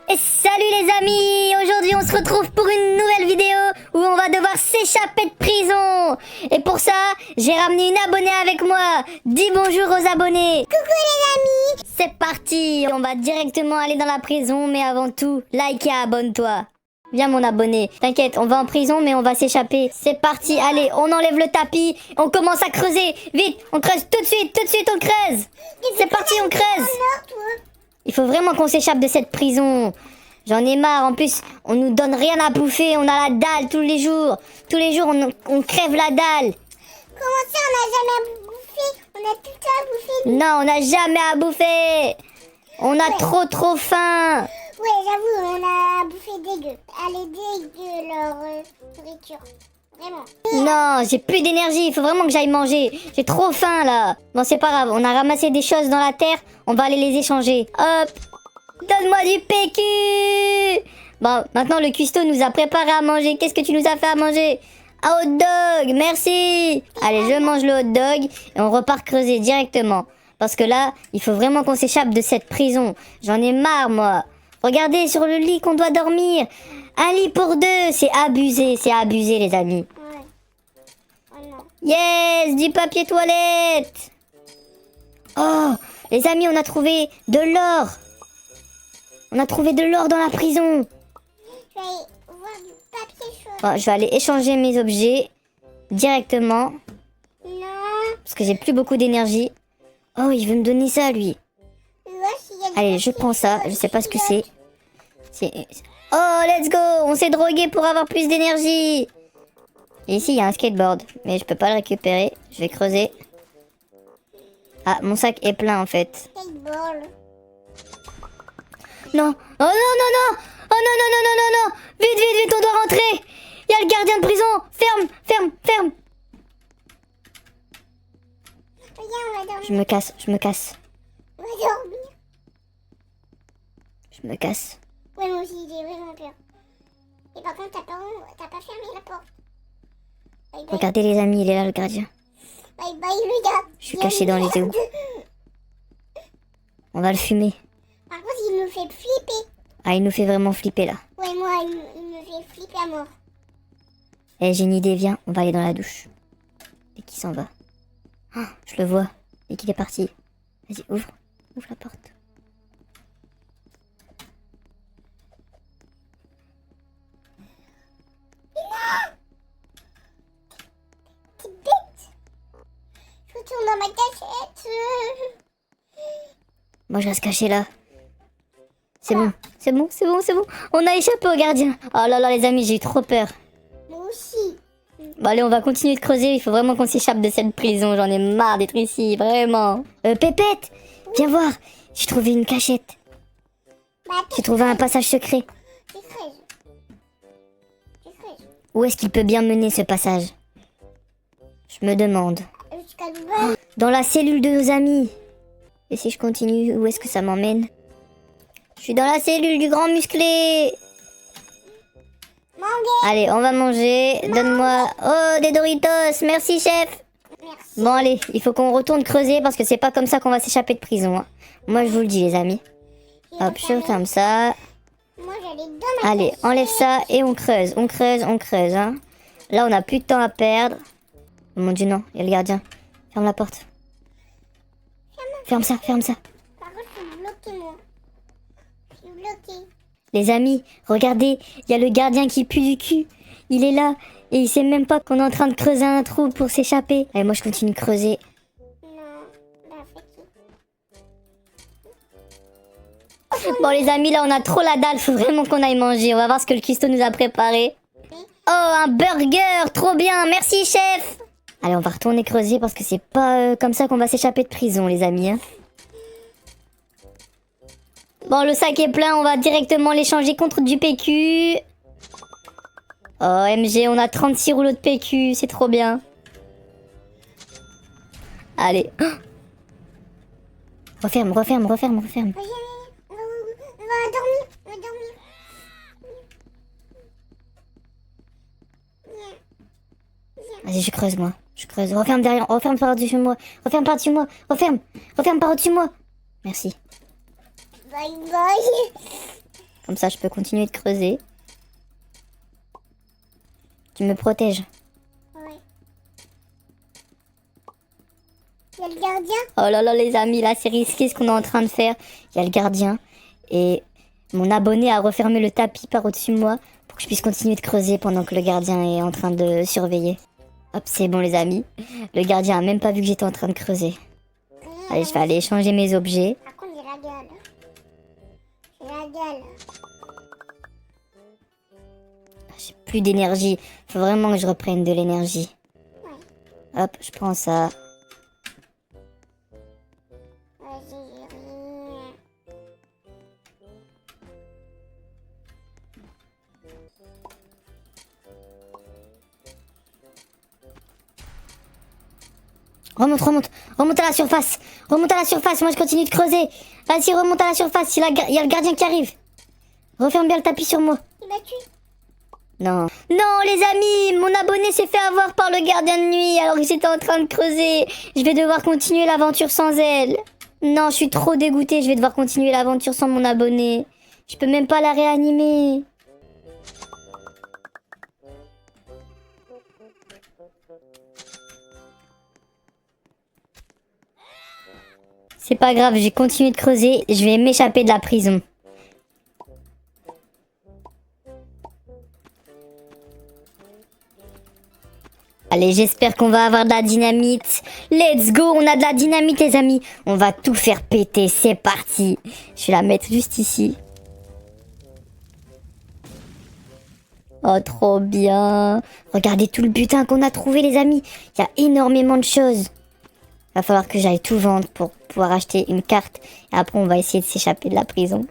Et salut les amis! Aujourd'hui on se retrouve pour une nouvelle vidéo où on va devoir s'échapper de prison. Et pour ça, j'ai ramené une abonnée avec moi. Dis bonjour aux abonnés. Coucou les amis. C'est parti, on va directement aller dans la prison, mais avant tout, like et abonne-toi. Viens mon abonné, t'inquiète, on va en prison mais on va s'échapper. C'est parti, allez, on enlève le tapis, on commence à creuser. Vite, on creuse tout de suite on creuse. C'est parti, on creuse. Il faut vraiment qu'on s'échappe de cette prison. J'en ai marre. En plus, on nous donne rien à bouffer. On a la dalle tous les jours. Tous les jours, on crève la dalle. Comment ça, on n'a jamais bouffé? On a tout le temps à bouffer. Non, on n'a jamais à bouffer. On a trop faim. Ouais, j'avoue, on a bouffé dégueu. Elle est dégueu, leur nourriture. Vraiment. Non, j'ai plus d'énergie. Il faut vraiment que j'aille manger. J'ai trop faim, là. Bon, c'est pas grave. On a ramassé des choses dans la terre. On va aller les échanger. Hop. Donne-moi du PQ. Bon, maintenant, le cuistot nous a préparé à manger. Qu'est-ce que tu nous as fait à manger? Un hot dog. Merci. Allez, je mange le hot dog. Et on repart creuser directement. Parce que là, il faut vraiment qu'on s'échappe de cette prison. J'en ai marre, moi. Regardez sur le lit qu'on doit dormir. Un lit pour deux. C'est abusé, les amis. Ouais. Oh non. Yes, du papier toilette. Oh, les amis, on a trouvé de l'or. On a trouvé de l'or dans la prison. Je vais aller voir du papier chaud. Oh, je vais aller échanger mes objets directement. Non. Parce que j'ai plus beaucoup d'énergie. Oh, il veut me donner ça, lui. S'il y a du Allez, je papier prends ça. Je sais pas ce que c'est. Oh, let's go. On s'est drogué pour avoir plus d'énergie. Et ici, il y a un skateboard. Mais je peux pas le récupérer. Je vais creuser. Ah, mon sac est plein, en fait. skateboard. Non. Oh non, non, non. Oh non, non, non, non, non, non. Vite, on doit rentrer. Il y a le gardien de prison. Ferme. Regarde, on va dormir. Je me casse. On va dormir. Je me casse. Ouais, moi aussi, j'ai vraiment peur. Et par contre, t'as pas fermé la porte. Bye bye. Regardez les amis, il est là le gardien. Bye bye, le gars. Je suis caché dans les égouts. On va le fumer. Par contre, il me fait flipper. Ah, il nous fait vraiment flipper là. Ouais, moi, il me fait flipper à mort. Eh, j'ai une idée, viens, on va aller dans la douche. Et qui s'en va? Oh, je le vois. Et qu'il est parti. Vas-y, ouvre la porte. T'es bête. Je retourne dans ma cachette. Moi, je reste caché là. C'est bon. On a échappé au gardien. Oh là là, les amis, j'ai eu trop peur. Moi aussi. Bon, allez, on va continuer de creuser. Il faut vraiment qu'on s'échappe de cette prison. J'en ai marre d'être ici, vraiment. Pépette, viens voir. J'ai trouvé une cachette. Bah, attends, J'ai trouvé un passage secret. je creuse. Où est-ce qu'il peut bien mener ce passage? Je me demande. Jusqu'à Dubaï. Dans la cellule de nos amis. Et si je continue, où est-ce que ça m'emmène? Je suis dans la cellule du grand musclé. Manger. Allez, on va manger. Donne-moi... Oh, des Doritos. Merci, chef. Merci. Bon, allez, il faut qu'on retourne creuser parce que c'est pas comme ça qu'on va s'échapper de prison. Hein. Moi, je vous le dis, les amis. Hop, je ferme ça. Moi, j'allais dans ma Allez, cachette. enlève ça et on creuse. Hein. Là, on n'a plus de temps à perdre. Oh mon dieu, non, il y a le gardien. Ferme la porte. Ferme ça. Par contre, je suis bloquée, moi. Je suis bloquée. Les amis, regardez, il y a le gardien qui pue du cul. Il est là et il sait même pas qu'on est en train de creuser un trou pour s'échapper. Allez, moi je continue de creuser. Non. Bah, faites. Bon les amis, là on a trop la dalle, faut vraiment qu'on aille manger. On va voir ce que le cuistot nous a préparé. Oh, un burger, trop bien, merci chef. Allez, on va retourner creuser parce que c'est pas comme ça qu'on va s'échapper de prison les amis. Hein. Bon, le sac est plein, on va directement l'échanger contre du PQ. Oh, MG, on a 36 rouleaux de PQ, c'est trop bien. Allez. Oh, referme. Viens, on va dormir. Vas-y, je creuse, moi. Referme derrière, referme par-dessus moi. Referme par-dessus moi. Merci. Bye bye. Comme ça, je peux continuer de creuser. Tu me protèges. Ouais. Il y a le gardien. Oh là là, les amis, là, c'est risqué ce qu'on est en train de faire. Il y a le gardien. Et mon abonné a refermé le tapis par au-dessus de moi pour que je puisse continuer de creuser pendant que le gardien est en train de surveiller. Hop, c'est bon, les amis. Le gardien a même pas vu que j'étais en train de creuser. Allez, je vais aller échanger mes objets. Par contre, j'ai la gueule. J'ai la gueule. J'ai plus d'énergie. Faut vraiment que je reprenne de l'énergie. Ouais. Hop, je prends ça. Vas-y, j'ai rien. Remonte, remonte. Remonte à la surface. Remonte à la surface. Moi, je continue de creuser. Vas-y, remonte à la surface. Il y a le gardien qui arrive. Referme bien le tapis sur moi. Il m'a tué. Non. Non, les amis, mon abonné s'est fait avoir par le gardien de nuit alors que j'étais en train de creuser. Je vais devoir continuer l'aventure sans elle. Non, je suis trop dégoûtée. Je vais devoir continuer l'aventure sans mon abonné. Je peux même pas la réanimer. C'est pas grave, j'ai continué de creuser. Je vais m'échapper de la prison. Allez, j'espère qu'on va avoir de la dynamite. Let's go, on a de la dynamite, les amis. On va tout faire péter, c'est parti. Je vais la mettre juste ici. Oh, trop bien. Regardez tout le butin qu'on a trouvé, les amis. Il y a énormément de choses. Va falloir que j'aille tout vendre pour pouvoir acheter une carte. Et après, on va essayer de s'échapper de la prison.